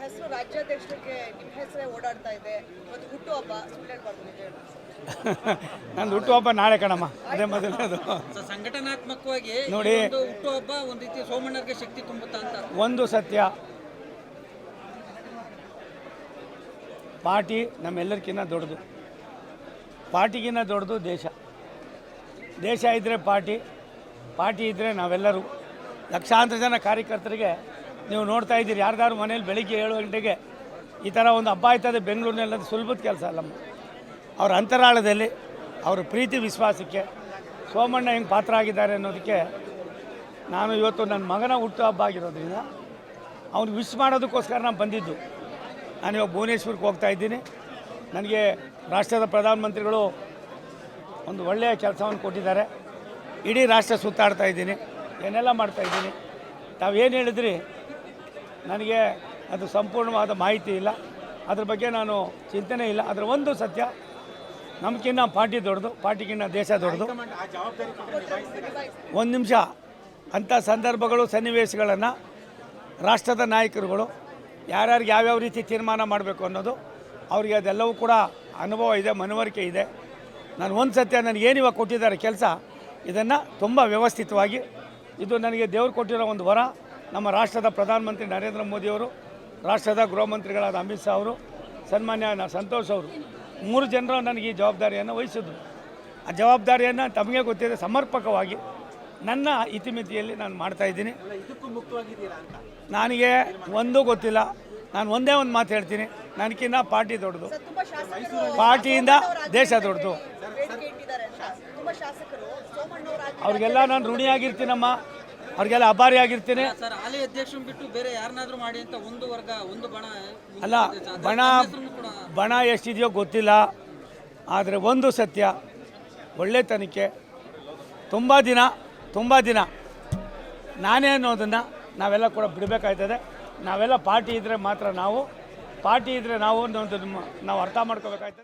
ಹೆಸರು ರಾಜ್ಯಾಧ್ಯಕ್ಷರಿಗೆ ನಿಮ್ಮ ಹೆಸರೇ ಓಡಾಡ್ತಾ ಇದೆ. ಇವತ್ತು ಹುಟ್ಟುಹಬ್ಬ ಸುಳ್ಳೇಳ್ಬಾರ್ದು ನಿಜ ಹೇಳಿ. ನಂದು ಹುಟ್ಟುಹಬ್ಬ ನಾಳೆ ಕಣಮ್ಮ, ಅದೇ ಮೊದಲನೇದು. ಸಂಘಟನಾತ್ಮಕವಾಗಿ ನೋಡಿ, ಒಂದು ಹುಟ್ಟುಹಬ್ಬ ಒಂದು ರೀತಿ ಸೋಮಣ್ಣರಿಗೆ ಶಕ್ತಿ ತುಂಬುತ್ತಾ ಅಂತ. ಒಂದು ಸತ್ಯ, ಪಾರ್ಟಿ ನಮ್ಮೆಲ್ಲರಿಗಿನ್ನ ದೊಡ್ಡದು. ಪಾರ್ಟಿಗಿನ್ನ ದೊಡ್ಡದು ದೇಶ. ದೇಶ ಇದ್ದರೆ ಪಾರ್ಟಿ, ಪಾರ್ಟಿ ಇದ್ದರೆ ನಾವೆಲ್ಲರೂ. ಲಕ್ಷಾಂತರ ಜನ ಕಾರ್ಯಕರ್ತರಿಗೆ ನೀವು ನೋಡ್ತಾ ಇದ್ದೀರಿ. ಯಾರ್ದಾರು ಮನೇಲಿ ಬೆಳಿಗ್ಗೆ 7 ಗಂಟೆಗೆ ಈ ಥರ ಒಂದು ಹಬ್ಬ ಆಯ್ತದೆ ಬೆಂಗಳೂರಿನಲ್ಲಿ, ಅದು ಸುಲಭದ ಕೆಲಸ ಅಲ್ಲಮ್ಮ. ಅವ್ರ ಅಂತರಾಳದಲ್ಲಿ ಅವ್ರ ಪ್ರೀತಿ ವಿಶ್ವಾಸಕ್ಕೆ ಸೋಮಣ್ಣ ಹೆಂಗೆ ಪಾತ್ರ ಆಗಿದ್ದಾರೆ ಅನ್ನೋದಕ್ಕೆ ನಾನು ಇವತ್ತು ನನ್ನ ಮಗನ ಹುಟ್ಟುಹಬ್ಬ ಆಗಿರೋದ್ರಿಂದ ಅವ್ನಿಗೆ ವಿಶ್ ಮಾಡೋದಕ್ಕೋಸ್ಕರ ನಾನು ಬಂದಿದ್ದು. ನಾನಿವಾಗ ಭುವನೇಶ್ವರಕ್ಕೆ ಹೋಗ್ತಾ ಇದ್ದೀನಿ. ನನಗೆ ರಾಷ್ಟ್ರದ ಪ್ರಧಾನಮಂತ್ರಿಗಳು ಒಂದು ಒಳ್ಳೆಯ ಕೆಲಸವನ್ನು ಕೊಟ್ಟಿದ್ದಾರೆ. ಇಡೀ ರಾಷ್ಟ್ರ ಸುತ್ತಾಡ್ತಾ ಇದ್ದೀನಿ, ಏನೆಲ್ಲ ಮಾಡ್ತಾಯಿದ್ದೀನಿ. ತಾವೇನು ಹೇಳಿದ್ರಿ ನನಗೆ ಅದು ಸಂಪೂರ್ಣವಾದ ಮಾಹಿತಿ ಇಲ್ಲ, ಅದ್ರ ಬಗ್ಗೆ ನಾನು ಚಿಂತನೆ ಇಲ್ಲ. ಅದರ ಒಂದು ಸತ್ಯ, ನಮಗಿನ್ನ ಪಾರ್ಟಿ ದೊಡ್ಡದು, ಪಾರ್ಟಿಗಿನ್ನ ದೇಶ ದೊಡ್ಡದು. ಒಂದು ನಿಮಿಷ, ಅಂಥ ಸಂದರ್ಭಗಳು ಸನ್ನಿವೇಶಗಳನ್ನು ರಾಷ್ಟ್ರದ ನಾಯಕರುಗಳು ಯಾರ್ಯಾರಿಗೆ ಯಾವ್ಯಾವ ರೀತಿ ತೀರ್ಮಾನ ಮಾಡಬೇಕು ಅನ್ನೋದು ಅವರಿಗೆ ಅದೆಲ್ಲವೂ ಕೂಡ ಅನುಭವ ಇದೆ, ಮನವರಿಕೆ ಇದೆ. ನಾನು ಒಂದು ಸತ್ಯ, ನನಗೇನು ಇವಾಗ ಕೊಟ್ಟಿದ್ದಾರೆ ಕೆಲಸ, ಇದನ್ನು ತುಂಬ ವ್ಯವಸ್ಥಿತವಾಗಿ, ಇದು ನನಗೆ ದೇವರು ಕೊಟ್ಟಿರೋ ಒಂದು ವರ. ನಮ್ಮ ರಾಷ್ಟ್ರದ ಪ್ರಧಾನಮಂತ್ರಿ ನರೇಂದ್ರ ಮೋದಿಯವರು, ರಾಷ್ಟ್ರದ ಗೃಹ ಮಂತ್ರಿಗಳಾದ ಅಮಿತ್ ಶಾ ಅವರು, ಸನ್ಮಾನ್ಯ ಸಂತೋಷ್ ಅವರು, 3 ಜನರು ನನಗೆ ಈ ಜವಾಬ್ದಾರಿಯನ್ನು ವಹಿಸಿದ್ರು. ಆ ಜವಾಬ್ದಾರಿಯನ್ನು ತಮಗೆ ಗೊತ್ತಿದೆ ಸಮರ್ಪಕವಾಗಿ ನನ್ನ ಇತಿಮಿತಿಯಲ್ಲಿ ನಾನು ಮಾಡ್ತಾಯಿದ್ದೀನಿ. ನನಗೆ ಒಂದೂ ಗೊತ್ತಿಲ್ಲ. ನಾನು ಒಂದೇ ಒಂದು ಮಾತು ಹೇಳ್ತೀನಿ, ನನಗಿನ್ನ ಪಾರ್ಟಿ ದೊಡ್ಡದು, ಪಾರ್ಟಿಯಿಂದ ದೇಶ ದೊಡ್ಡದು. ಅವ್ರಿಗೆಲ್ಲ ನಾನು ಋಣಿಯಾಗಿರ್ತೀನಮ್ಮ, ಅವ್ರಿಗೆಲ್ಲ ಅಭಾರಿಯಾಗಿರ್ತೀನಿ. ಸರ್, ಹಾಲಿ ಅಧ್ಯಕ್ಷರನ್ನು ಬಿಟ್ಟು ಬೇರೆ ಯಾರನ್ನಾದ್ರೂ ಮಾಡಿ ಅಂತ ಒಂದು ವರ್ಗ, ಒಂದು ಬಣ ಅಲ್ಲ, ಬಣ ಎಷ್ಟಿದೆಯೋ ಗೊತ್ತಿಲ್ಲ. ಆದರೆ ಒಂದು ಸತ್ಯ, ಒಳ್ಳೆ ತನಿಖೆ, ತುಂಬ ದಿನ ನಾನೇ ಅನ್ನೋದನ್ನು ನಾವೆಲ್ಲ ಕೂಡ ಬಿಡಬೇಕಾಯ್ತದೆ. ನಾವೆಲ್ಲ ಪಾರ್ಟಿ ಇದ್ದರೆ ಮಾತ್ರ ನಾವು, ಪಾರ್ಟಿ ಇದ್ದರೆ ನಾವು ಅರ್ಥ ಮಾಡ್ಕೋಬೇಕಾಯ್ತದೆ.